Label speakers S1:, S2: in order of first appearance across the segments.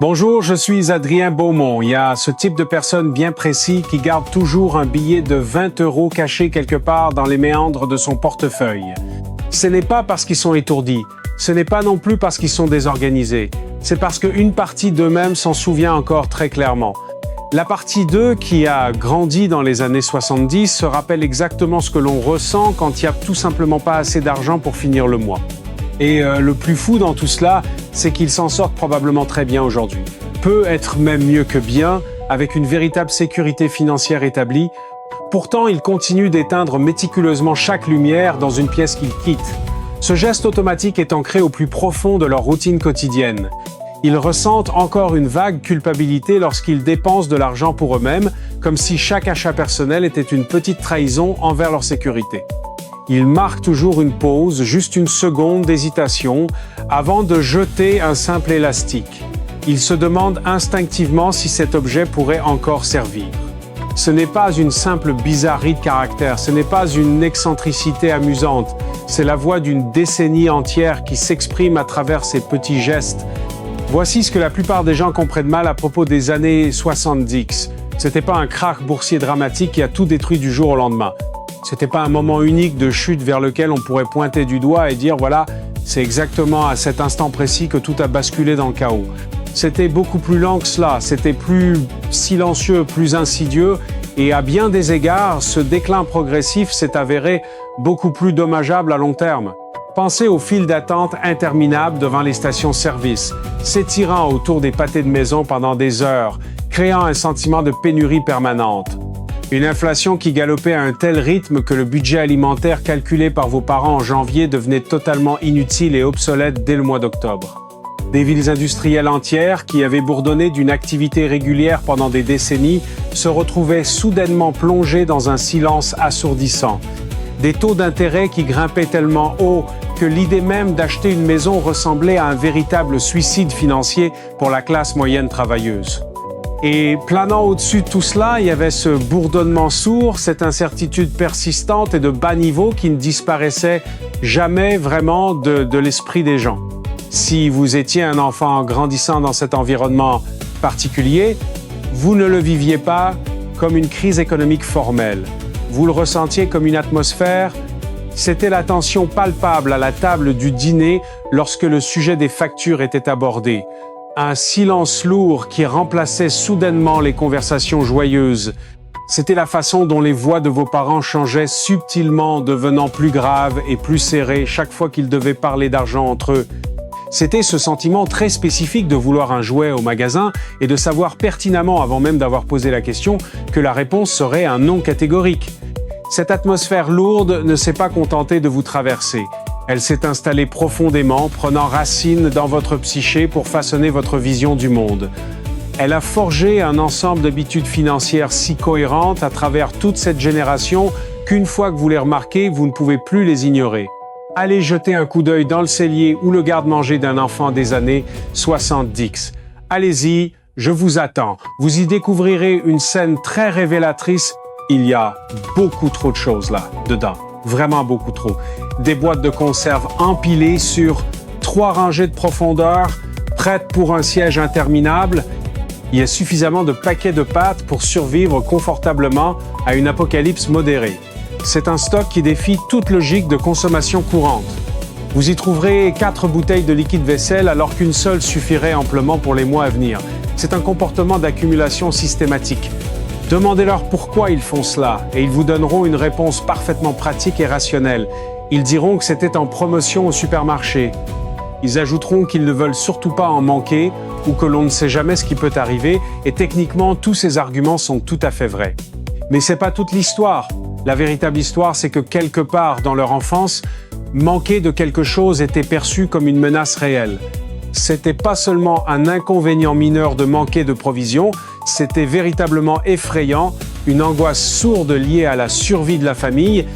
S1: Bonjour, je suis Adrien Beaumont. Il y a ce type de personne bien précis qui garde toujours un billet de 20 € caché quelque part dans les méandres de son portefeuille. Ce n'est pas parce qu'ils sont étourdis, ce n'est pas non plus parce qu'ils sont désorganisés, c'est parce qu'une partie d'eux-mêmes s'en souvient encore très clairement. La partie d'eux qui a grandi dans les années 70 se rappelle exactement ce que l'on ressent quand il n'y a tout simplement pas assez d'argent pour finir le mois. Et le plus fou dans tout cela, c'est qu'ils s'en sortent probablement très bien aujourd'hui. Peut être même mieux que bien, avec une véritable sécurité financière établie. Pourtant, ils continuent d'éteindre méticuleusement chaque lumière dans une pièce qu'ils quittent. Ce geste automatique est ancré au plus profond de leur routine quotidienne. Ils ressentent encore une vague culpabilité lorsqu'ils dépensent de l'argent pour eux-mêmes, comme si chaque achat personnel était une petite trahison envers leur sécurité. Ils marquent toujours une pause, juste une seconde d'hésitation, avant de jeter un simple élastique. Ils se demandent instinctivement si cet objet pourrait encore servir. Ce n'est pas une simple bizarrerie de caractère, ce n'est pas une excentricité amusante, c'est la voix d'une décennie entière qui s'exprime à travers ces petits gestes. Voici ce que la plupart des gens comprennent mal à propos des années 70. C'était pas un krach boursier dramatique qui a tout détruit du jour au lendemain. C'était pas un moment unique de chute vers lequel on pourrait pointer du doigt et dire voilà, c'est exactement à cet instant précis que tout a basculé dans le chaos. C'était beaucoup plus lent que cela, c'était plus silencieux, plus insidieux, et à bien des égards, ce déclin progressif s'est avéré beaucoup plus dommageable à long terme. Pensez aux files d'attente interminables devant les stations-service, s'étirant autour des pâtés de maison pendant des heures, créant un sentiment de pénurie permanente. Une inflation qui galopait à un tel rythme que le budget alimentaire calculé par vos parents en janvier devenait totalement inutile et obsolète dès le mois d'octobre. Des villes industrielles entières qui avaient bourdonné d'une activité régulière pendant des décennies se retrouvaient soudainement plongées dans un silence assourdissant. Des taux d'intérêt qui grimpaient tellement haut que l'idée même d'acheter une maison ressemblait à un véritable suicide financier pour la classe moyenne travailleuse. Et planant au-dessus de tout cela, il y avait ce bourdonnement sourd, cette incertitude persistante et de bas niveau qui ne disparaissait jamais vraiment de l'esprit des gens. Si vous étiez un enfant grandissant dans cet environnement particulier, vous ne le viviez pas comme une crise économique formelle. Vous le ressentiez comme une atmosphère. C'était la tension palpable à la table du dîner lorsque le sujet des factures était abordé. Un silence lourd qui remplaçait soudainement les conversations joyeuses. C'était la façon dont les voix de vos parents changeaient subtilement, devenant plus graves et plus serrées chaque fois qu'ils devaient parler d'argent entre eux. C'était ce sentiment très spécifique de vouloir un jouet au magasin et de savoir pertinemment, avant même d'avoir posé la question, que la réponse serait un non catégorique. Cette atmosphère lourde ne s'est pas contentée de vous traverser. Elle s'est installée profondément, prenant racine dans votre psyché pour façonner votre vision du monde. Elle a forgé un ensemble d'habitudes financières si cohérentes à travers toute cette génération qu'une fois que vous les remarquez, vous ne pouvez plus les ignorer. Allez jeter un coup d'œil dans le cellier ou le garde-manger d'un enfant des années 70. Allez-y, je vous attends. Vous y découvrirez une scène très révélatrice. Il y a beaucoup trop de choses là, dedans. Vraiment beaucoup trop. Des boîtes de conserve empilées sur 3 rangées de profondeur, prêtes pour un siège interminable. Il y a suffisamment de paquets de pâtes pour survivre confortablement à une apocalypse modérée. C'est un stock qui défie toute logique de consommation courante. Vous y trouverez 4 bouteilles de liquide vaisselle alors qu'une seule suffirait amplement pour les mois à venir. C'est un comportement d'accumulation systématique. Demandez-leur pourquoi ils font cela et ils vous donneront une réponse parfaitement pratique et rationnelle. Ils diront que c'était en promotion au supermarché. Ils ajouteront qu'ils ne veulent surtout pas en manquer ou que l'on ne sait jamais ce qui peut arriver et techniquement tous ces arguments sont tout à fait vrais. Mais c'est pas toute l'histoire. La véritable histoire, c'est que quelque part dans leur enfance, manquer de quelque chose était perçu comme une menace réelle. C'était pas seulement un inconvénient mineur de manquer de provisions, c'était véritablement effrayant, une angoisse sourde liée à la survie de la famille,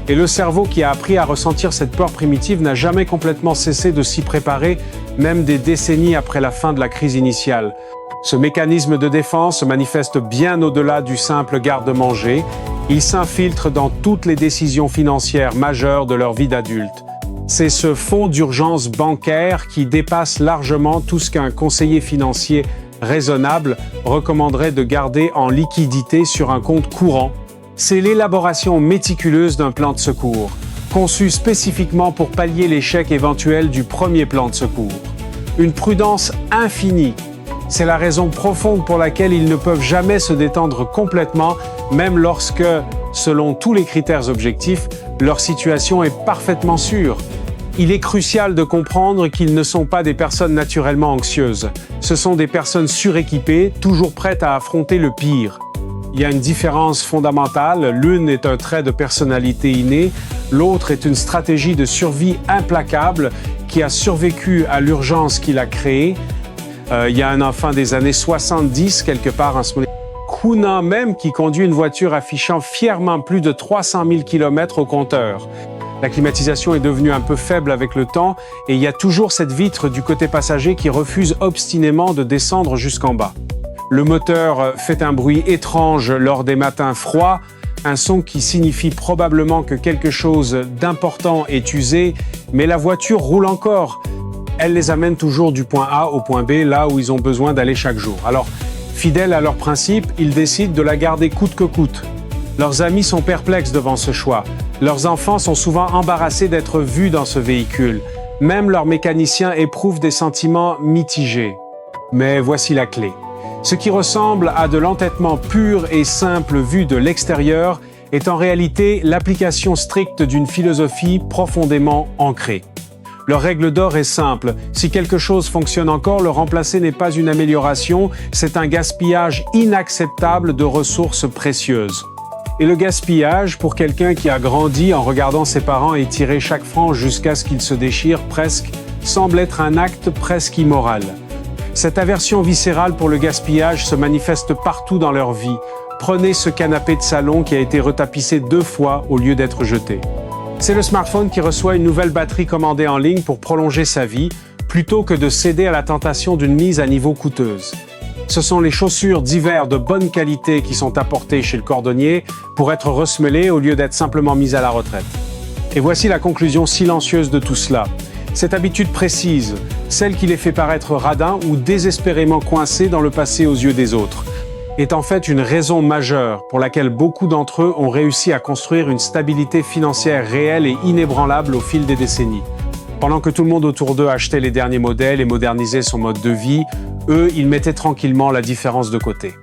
S1: et le cerveau qui a appris à ressentir cette peur primitive n'a jamais complètement cessé de s'y préparer, même des décennies après la fin de la crise initiale. Ce mécanisme de défense se manifeste bien au-delà du simple garde-manger. Il s'infiltre dans toutes les décisions financières majeures de leur vie d'adulte. C'est ce fonds d'urgence bancaire qui dépasse largement tout ce qu'un conseiller financier raisonnable recommanderait de garder en liquidité sur un compte courant. C'est l'élaboration méticuleuse d'un plan de secours, conçu spécifiquement pour pallier l'échec éventuel du premier plan de secours. Une prudence infinie. C'est la raison profonde pour laquelle ils ne peuvent jamais se détendre complètement, même lorsque, selon tous les critères objectifs, leur situation est parfaitement sûre. Il est crucial de comprendre qu'ils ne sont pas des personnes naturellement anxieuses. Ce sont des personnes suréquipées, toujours prêtes à affronter le pire. Il y a une différence fondamentale. L'une est un trait de personnalité inné, l'autre est une stratégie de survie implacable qui a survécu à l'urgence qu'il a créée. Il y a un enfant des années 70, quelque part en ce moment, Kuna même, qui conduit une voiture affichant fièrement plus de 300 000 km au compteur. La climatisation est devenue un peu faible avec le temps et il y a toujours cette vitre du côté passager qui refuse obstinément de descendre jusqu'en bas. Le moteur fait un bruit étrange lors des matins froids, un son qui signifie probablement que quelque chose d'important est usé, mais la voiture roule encore. Elle les amène toujours du point A au point B, là où ils ont besoin d'aller chaque jour. Alors, fidèles à leurs principes, ils décident de la garder coûte que coûte. Leurs amis sont perplexes devant ce choix. Leurs enfants sont souvent embarrassés d'être vus dans ce véhicule. Même leurs mécaniciens éprouvent des sentiments mitigés. Mais voici la clé. Ce qui ressemble à de l'entêtement pur et simple vu de l'extérieur est en réalité l'application stricte d'une philosophie profondément ancrée. Leur règle d'or est simple. Si quelque chose fonctionne encore, le remplacer n'est pas une amélioration, c'est un gaspillage inacceptable de ressources précieuses. Et le gaspillage, pour quelqu'un qui a grandi en regardant ses parents étirer chaque franc jusqu'à ce qu'il se déchire presque, semble être un acte presque immoral. Cette aversion viscérale pour le gaspillage se manifeste partout dans leur vie. Prenez ce canapé de salon qui a été retapissé 2 fois au lieu d'être jeté. C'est le smartphone qui reçoit une nouvelle batterie commandée en ligne pour prolonger sa vie, plutôt que de céder à la tentation d'une mise à niveau coûteuse. Ce sont les chaussures d'hiver de bonne qualité qui sont apportées chez le cordonnier pour être ressemellées au lieu d'être simplement mises à la retraite. Et voici la conclusion silencieuse de tout cela. Cette habitude précise, celle qui les fait paraître radins ou désespérément coincés dans le passé aux yeux des autres, est en fait une raison majeure pour laquelle beaucoup d'entre eux ont réussi à construire une stabilité financière réelle et inébranlable au fil des décennies. Pendant que tout le monde autour d'eux achetait les derniers modèles et modernisait son mode de vie, eux, ils mettaient tranquillement la différence de côté.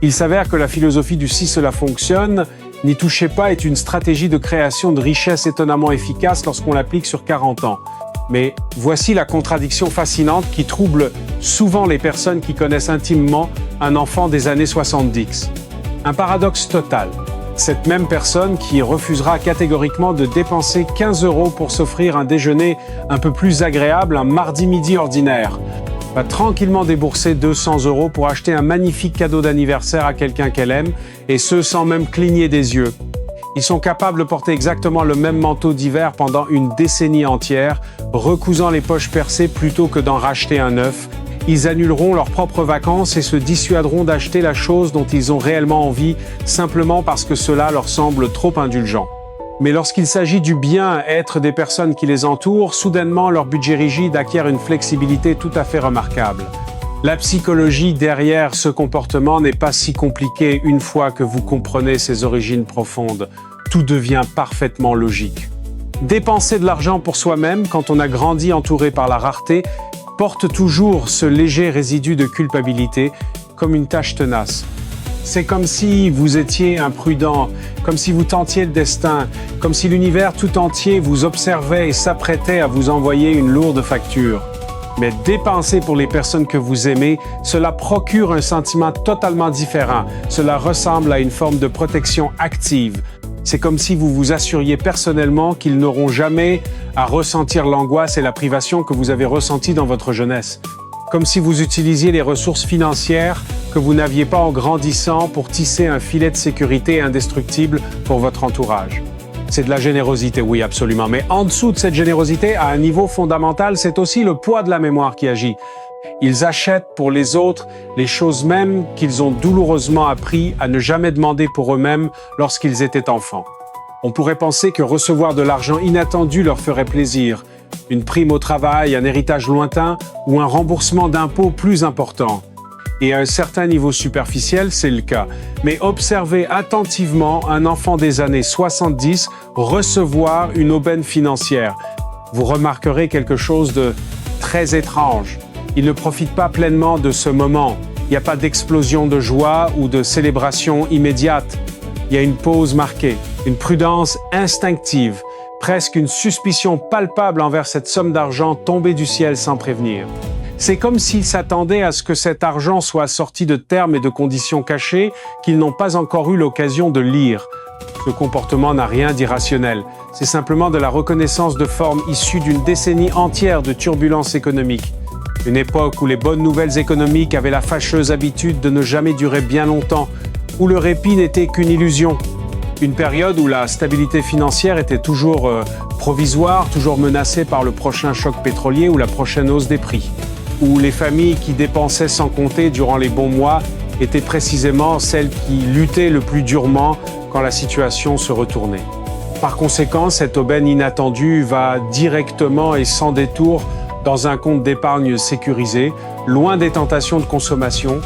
S1: Il s'avère que la philosophie du « si cela fonctionne », n'y touchez pas est une stratégie de création de richesse étonnamment efficace lorsqu'on l'applique sur 40 ans. Mais voici la contradiction fascinante qui trouble souvent les personnes qui connaissent intimement un enfant des années 70. Un paradoxe total. Cette même personne qui refusera catégoriquement de dépenser 15 € pour s'offrir un déjeuner un peu plus agréable un mardi midi ordinaire, va tranquillement débourser 200 € pour acheter un magnifique cadeau d'anniversaire à quelqu'un qu'elle aime, et ce sans même cligner des yeux. Ils sont capables de porter exactement le même manteau d'hiver pendant une décennie entière, recousant les poches percées plutôt que d'en racheter un neuf. Ils annuleront leurs propres vacances et se dissuaderont d'acheter la chose dont ils ont réellement envie, simplement parce que cela leur semble trop indulgent. Mais lorsqu'il s'agit du bien-être des personnes qui les entourent, soudainement leur budget rigide acquiert une flexibilité tout à fait remarquable. La psychologie derrière ce comportement n'est pas si compliquée une fois que vous comprenez ses origines profondes. Tout devient parfaitement logique. Dépenser de l'argent pour soi-même quand on a grandi entouré par la rareté porte toujours ce léger résidu de culpabilité comme une tâche tenace. C'est comme si vous étiez imprudent, comme si vous tentiez le destin, comme si l'univers tout entier vous observait et s'apprêtait à vous envoyer une lourde facture. Mais dépenser pour les personnes que vous aimez, cela procure un sentiment totalement différent. Cela ressemble à une forme de protection active. C'est comme si vous vous assuriez personnellement qu'ils n'auront jamais à ressentir l'angoisse et la privation que vous avez ressenties dans votre jeunesse. Comme si vous utilisiez les ressources financières que vous n'aviez pas en grandissant pour tisser un filet de sécurité indestructible pour votre entourage. C'est de la générosité, oui, absolument. Mais en dessous de cette générosité, à un niveau fondamental, c'est aussi le poids de la mémoire qui agit. Ils achètent pour les autres les choses mêmes qu'ils ont douloureusement appris à ne jamais demander pour eux-mêmes lorsqu'ils étaient enfants. On pourrait penser que recevoir de l'argent inattendu leur ferait plaisir, une prime au travail, un héritage lointain ou un remboursement d'impôts plus important. Et à un certain niveau superficiel, c'est le cas. Mais observez attentivement un enfant des années 70 recevoir une aubaine financière. Vous remarquerez quelque chose de très étrange. Il ne profite pas pleinement de ce moment. Il n'y a pas d'explosion de joie ou de célébration immédiate. Il y a une pause marquée, une prudence instinctive, presque une suspicion palpable envers cette somme d'argent tombée du ciel sans prévenir. C'est comme s'ils s'attendaient à ce que cet argent soit assorti de termes et de conditions cachées qu'ils n'ont pas encore eu l'occasion de lire. Ce comportement n'a rien d'irrationnel. C'est simplement de la reconnaissance de forme issue d'une décennie entière de turbulences économiques. Une époque où les bonnes nouvelles économiques avaient la fâcheuse habitude de ne jamais durer bien longtemps, où le répit n'était qu'une illusion. Une période où la stabilité financière était toujours provisoire, toujours menacée par le prochain choc pétrolier ou la prochaine hausse des prix. Où les familles qui dépensaient sans compter durant les bons mois étaient précisément celles qui luttaient le plus durement quand la situation se retournait. Par conséquent, cette aubaine inattendue va directement et sans détour dans un compte d'épargne sécurisé, loin des tentations de consommation,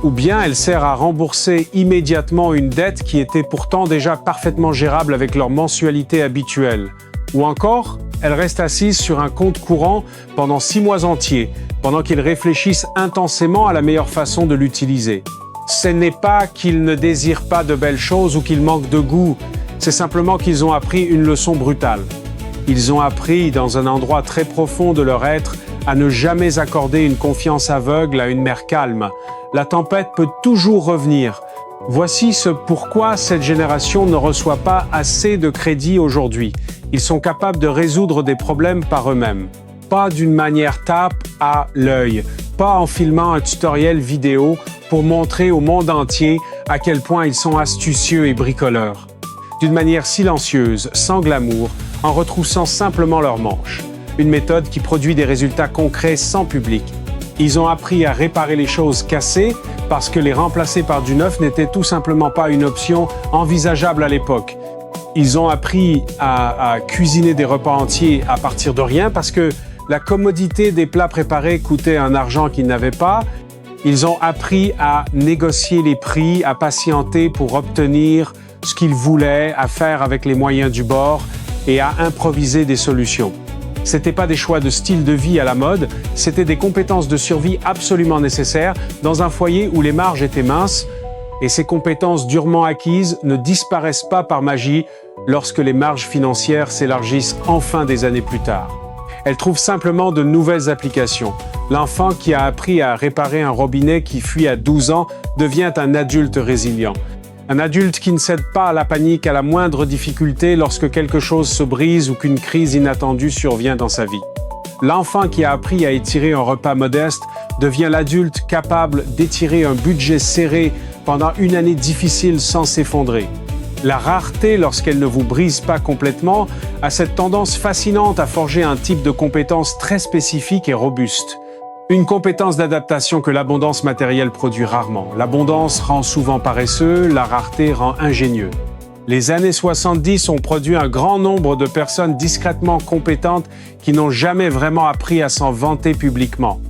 S1: ou bien elle sert à rembourser immédiatement une dette qui était pourtant déjà parfaitement gérable avec leur mensualité habituelle. Ou encore, elle reste assise sur un compte courant pendant 6 mois entiers, pendant qu'ils réfléchissent intensément à la meilleure façon de l'utiliser. Ce n'est pas qu'ils ne désirent pas de belles choses ou qu'ils manquent de goût, c'est simplement qu'ils ont appris une leçon brutale. Ils ont appris, dans un endroit très profond de leur être, à ne jamais accorder une confiance aveugle à une mer calme. La tempête peut toujours revenir. Voici ce pourquoi cette génération ne reçoit pas assez de crédit aujourd'hui. Ils sont capables de résoudre des problèmes par eux-mêmes. Pas d'une manière tape à l'œil, pas en filmant un tutoriel vidéo pour montrer au monde entier à quel point ils sont astucieux et bricoleurs. D'une manière silencieuse, sans glamour, en retroussant simplement leurs manches. Une méthode qui produit des résultats concrets sans public. Ils ont appris à réparer les choses cassées parce que les remplacer par du neuf n'était tout simplement pas une option envisageable à l'époque. Ils ont appris à cuisiner des repas entiers à partir de rien parce que la commodité des plats préparés coûtait un argent qu'ils n'avaient pas. Ils ont appris à négocier les prix, à patienter pour obtenir ce qu'ils voulaient, à faire avec les moyens du bord et à improviser des solutions. C'était pas des choix de style de vie à la mode, c'était des compétences de survie absolument nécessaires dans un foyer où les marges étaient minces, et ces compétences durement acquises ne disparaissent pas par magie lorsque les marges financières s'élargissent enfin des années plus tard. Elles trouvent simplement de nouvelles applications. L'enfant qui a appris à réparer un robinet qui fuit à 12 ans devient un adulte résilient. Un adulte qui ne cède pas à la panique à la moindre difficulté lorsque quelque chose se brise ou qu'une crise inattendue survient dans sa vie. L'enfant qui a appris à étirer un repas modeste devient l'adulte capable d'étirer un budget serré pendant une année difficile sans s'effondrer. La rareté, lorsqu'elle ne vous brise pas complètement, a cette tendance fascinante à forger un type de compétence très spécifique et robuste. Une compétence d'adaptation que l'abondance matérielle produit rarement. L'abondance rend souvent paresseux, la rareté rend ingénieux. Les années 70 ont produit un grand nombre de personnes discrètement compétentes qui n'ont jamais vraiment appris à s'en vanter publiquement.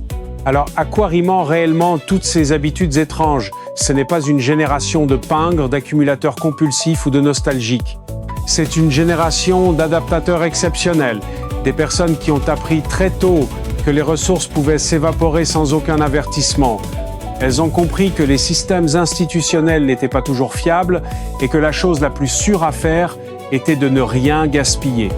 S1: Alors, à quoi riment réellement toutes ces habitudes étranges? Ce n'est pas une génération de pingres, d'accumulateurs compulsifs ou de nostalgiques. C'est une génération d'adaptateurs exceptionnels, des personnes qui ont appris très tôt que les ressources pouvaient s'évaporer sans aucun avertissement. Elles ont compris que les systèmes institutionnels n'étaient pas toujours fiables et que la chose la plus sûre à faire était de ne rien gaspiller.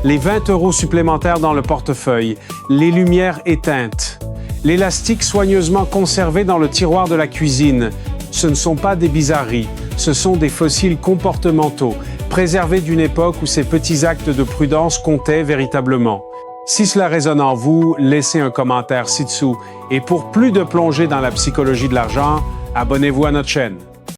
S1: Les 20 € supplémentaires dans le portefeuille, les lumières éteintes, l'élastique soigneusement conservé dans le tiroir de la cuisine, ce ne sont pas des bizarreries, ce sont des fossiles comportementaux, préservés d'une époque où ces petits actes de prudence comptaient véritablement. Si cela résonne en vous, laissez un commentaire ci-dessous. Et pour plus de plongée dans la psychologie de l'argent, abonnez-vous à notre chaîne.